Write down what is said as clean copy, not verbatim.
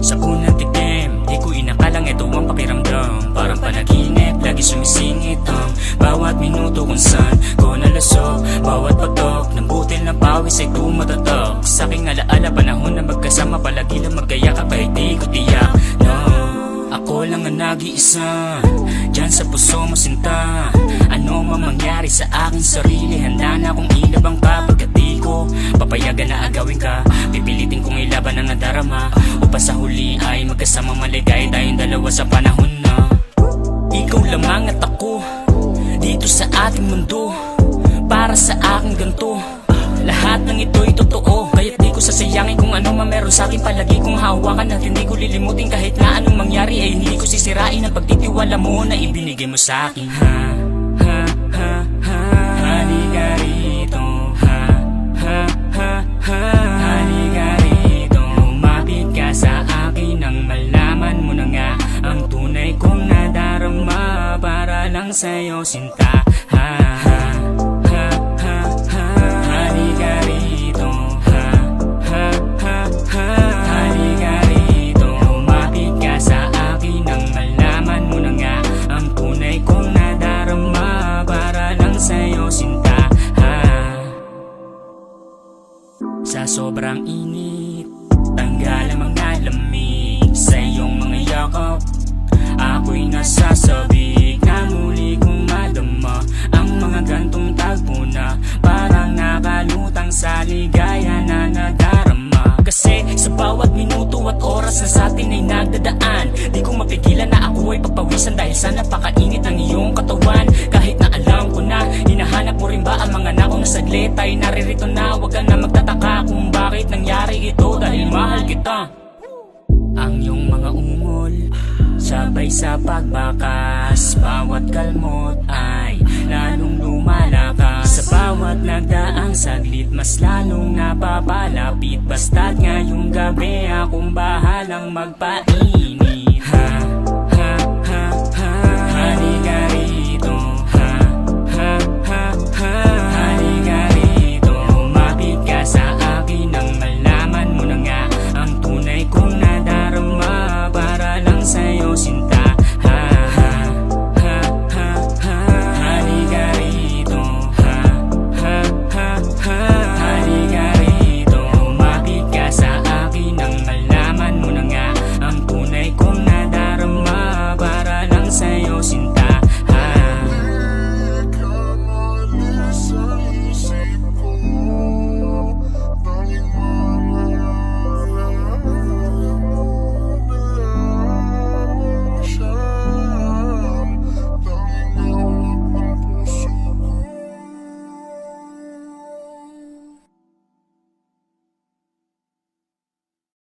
Sa unang tikim, di ko inakalang ito ang pakiramdam. Parang panaginip, lagi sumisingit ang bawat minuto kung saan ko nalasok. Bawat patok ng butil ng pawis ay tumatatak sa aking alaala, panahon na magkasama, palagi lang magkaya kahit di ko tiyak. No, ako lang ang nag-iisa dyan sa puso mo sinta. Ano man mangyari sa aking sarili, handa na akong ilabang ka. Pagkat di ko papayagan na agawin ka, pipilitin kong ilaban ang nadarama, upang sa huli ay magkasama maligay tayong dalawa sa panahon na ikaw lamang at ako dito sa ating mundo. Para sa aking ganto, lahat ng ito'y totoo, kaya't di ko sasayangin kung ano man meron sa akin. Palagi kong hawakan at hindi ko lilimutin, kahit na anong mangyari ay hindi ko sisirain ang pagtitiwala mo na ibinigay mo sa akin. Ha, ha, ha, ha, halika rito. Ha, ha, ha, ha, halika rito. Lumapit ka sa akin nang malaman mo na nga ang tunay kong nadarama. Para lang sa'yo sinta. Ha, ha, ha, ha, ha, halika rito. Ha, ha, ha, ha, halika rito. Lumapit ka sa akin nang malaman mo na nga ang tunay kong nadarama. Para lang sa'yo sinta. Ha, sa sobrang init, tanggal ang mga lamig sa iyong mga yakap. Ako'y nasasabik na muli kong madama ang mga gantong tagpo na parang nakalutang sa ligaya na nadarama. Kasi sa bawat minuto at oras na sa atin ay nagdadaan, di ko mapigilan na ako ay pagpawisan dahil sa napakainit ng iyong katawan. Kahit na alam ko na hinahanap mo rin ba ang mga naong nasaglit ay naririto na. Huwag ka na magtataka kung bakit nangyari ito, dahil mahal kita. Ang iyong mga ungol sabay sa pagbakas, bawat kalmot ay lalong lumalakas. Sa bawat nagdaang saglit, mas lalong napapalapit. Basta't ngayong gabi akong bahalang magpainit.